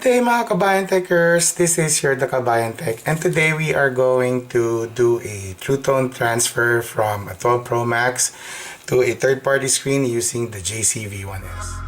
day mga Kabayan Techers, this is your The Kabayan Tech, and today we are going to do a True Tone transfer from a 12 Pro Max to a third-party screen using the JCV1S.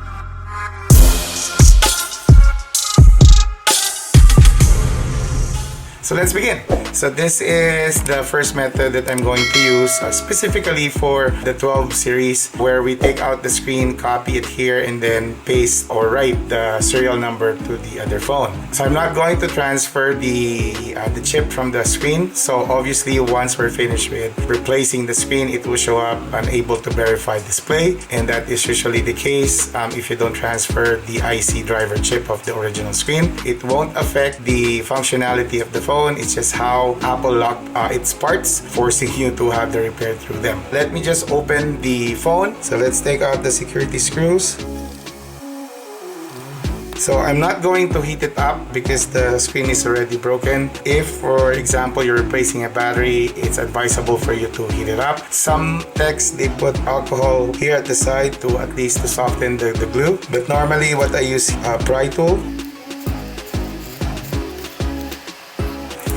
So let's begin. So this is the first method that I'm going to use specifically for the 12 series, where we take out the screen, copy it here, and then paste or write the serial number to the other phone. So I'm not going to transfer the chip from the screen. So obviously once we're finished with replacing the screen, it will show up unable to verify display, and that is usually the case if you don't transfer the IC driver chip of the original screen. It won't affect the functionality of the phone. It's just how Apple locked its parts, forcing you to have the repair through them. Let me just open the phone. So let's take out the security screws. So I'm not going to heat it up because the screen is already broken. If, for example, you're replacing a battery, it's advisable for you to heat it up. Some techs, they put alcohol here at the side to at least to soften the glue. But normally what I use pry tool.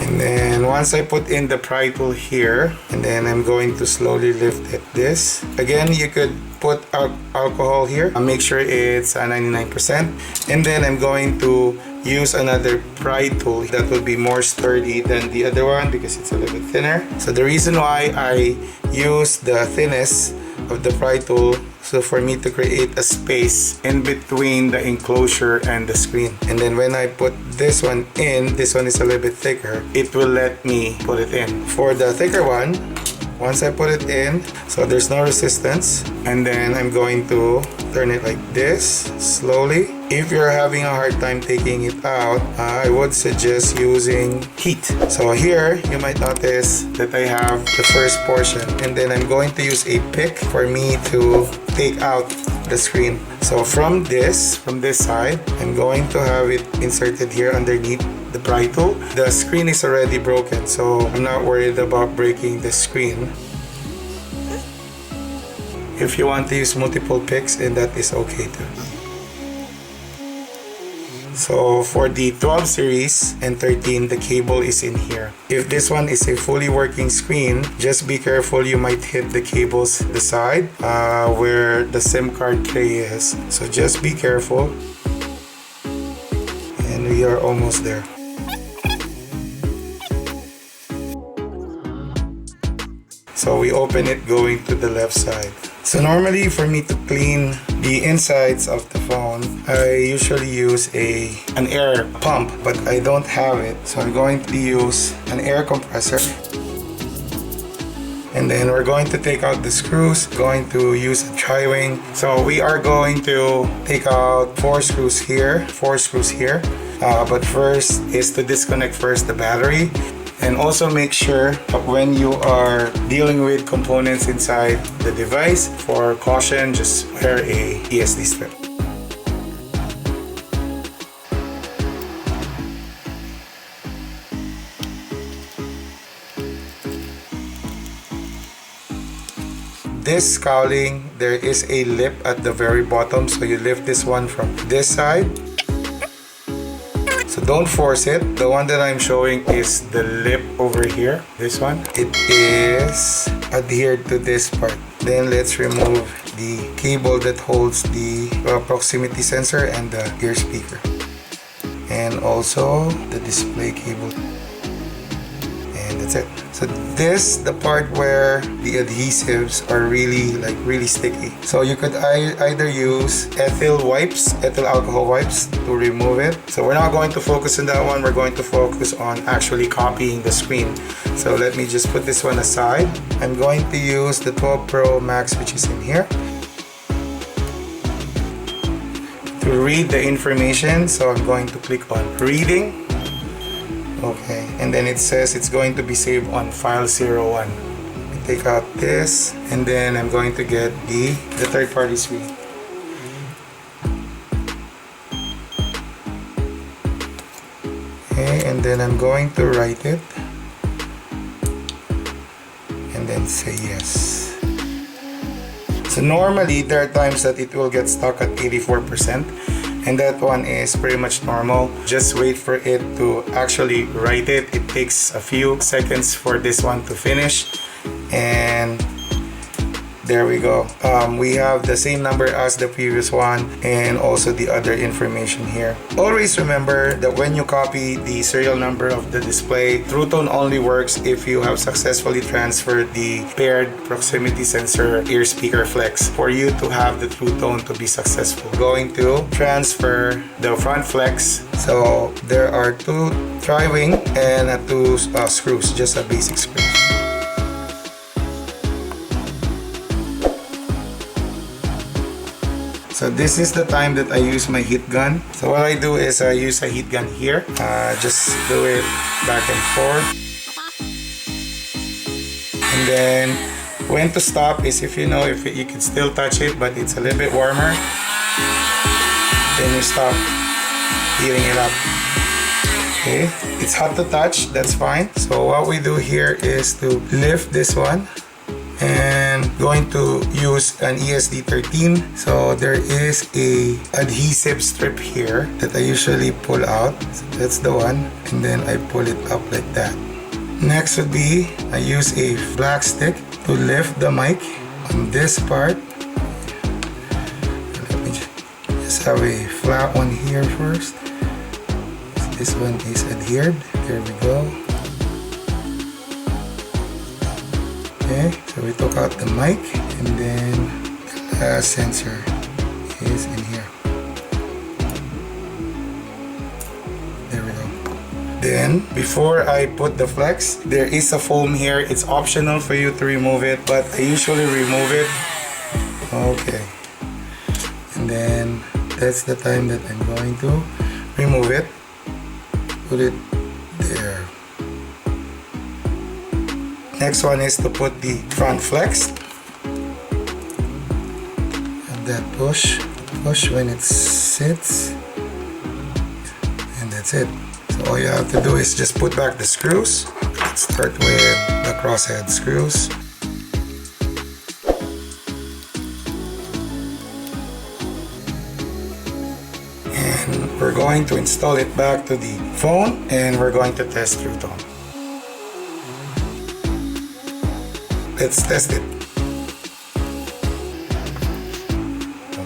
And then once I put in the pry tool here, and then I'm going to slowly lift it this. Again, you could put alcohol here. I'll make sure it's 99%. And then I'm going to use another pry tool that will be more sturdy than the other one because it's a little bit thinner. So the reason why I use the thinness of the pry tool, so for me to create a space in between the enclosure and the screen. And then when I put this one in, this one is a little bit thicker, it will let me put it in. For the thicker one, once I put it in, so there's no resistance, and then I'm going to turn it like this, slowly. If you're having a hard time taking it out, I would suggest using heat. So here, you might notice that I have the first portion, and then I'm going to use a pick for me to take out the screen. So from this side, I'm going to have it inserted here underneath the pry tool. The screen is already broken, so I'm not worried about breaking the screen. If you want to use multiple picks, and that is okay too. So for the 12 series and 13, the cable is in here. If this one is a fully working screen, just be careful, you might hit the cables the side where the SIM card tray is. So just be careful. And we are almost there. So we open it going to the left side. So normally for me to clean the insides of the phone, I usually use an air pump, but I don't have it. So I'm going to use an air compressor. And then we're going to take out the screws, going to use a tri-wing. So we are going to take out 4 screws here, but first is to disconnect first the battery. And also make sure that when you are dealing with components inside the device, for caution, just wear a ESD strip. This cowling, there is a lip at the very bottom, so you lift this one from this side. So don't force it. The one that I'm showing is the lip over here. This one. It is adhered to this part. Then let's remove the cable that holds the proximity sensor and the ear speaker. And also the display cable. And that's it. So this, the part where the adhesives are really sticky. So you could either use ethyl alcohol wipes to remove it. So we're not going to focus on that one. We're going to focus on actually copying the screen. So let me just put this one aside. I'm going to use the 12 Pro Max, which is in here, to read the information. So I'm going to click on reading. Okay, and then it says it's going to be saved on file 01. Take out this, and then I'm going to get the third-party screen. Okay, and then I'm going to write it, and then say yes. So normally there are times that it will get stuck at 84%. and that one is pretty much normal. Just wait for it to actually write it. It takes a few seconds for this one to finish, and there we go. We have the same number as the previous one and also the other information here. Always remember that when you copy the serial number of the display, True Tone only works if you have successfully transferred the paired proximity sensor ear speaker flex for you to have the True Tone to be successful. Going to transfer the front flex. So there are two tri-wing and two screws, just a basic screw. So this is the time that I use my heat gun. So what I do is I use a heat gun here. Just do it back and forth. And then when to stop is if you know if you can still touch it but it's a little bit warmer, then you stop heating it up. Okay, it's hot to touch, that's fine. So what we do here is to lift this one, and going to use an ESD13. So there is a adhesive strip here that I usually pull out. So that's the one, and then I pull it up like that. Next would be I use a black stick to lift the mic on this part. Let me just have a flat one here first. This one is adhered. There we go. Okay, so we took out the mic, and then the last sensor is in here. There we go. Then, before I put the flex, there is a foam here. It's optional for you to remove it, but I usually remove it. Okay. And then, that's the time that I'm going to remove it. Put it there. Next one is to put the front flex. And that push when it sits. And that's it. So all you have to do is just put back the screws. Let's start with the crosshead screws. And we're going to install it back to the phone, and we're going to test True Tone. Let's test it.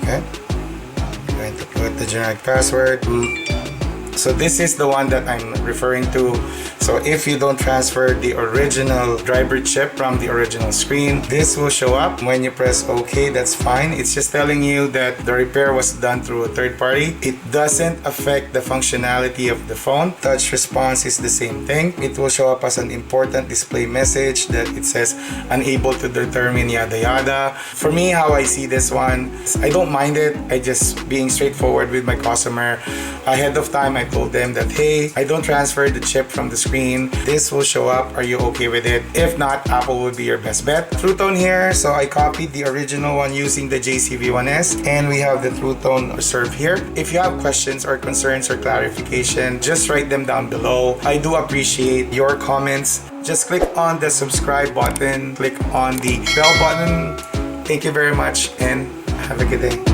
Okay. I'm going to put the generic password. So this is the one that I'm referring to. So if you don't transfer the original driver chip from the original screen, this will show up. When you press OK, that's fine. It's just telling you that the repair was done through a third party. It doesn't affect the functionality of the phone. Touch response is the same thing. It will show up as an important display message that it says unable to determine yada yada. For me, how I see this one, I don't mind it. I just being straightforward with my customer. Ahead of time, I told them that, hey, I don't transfer the chip from the screen. This will show up. Are you okay with it? If not, Apple would be your best bet. True Tone here. So I copied the original one using the JCV1S, and we have the True Tone reserved here. If you have questions or concerns or clarification, just write them down below. I do appreciate your comments. Just click on the subscribe button, click on the bell button. Thank you very much, and have a good day.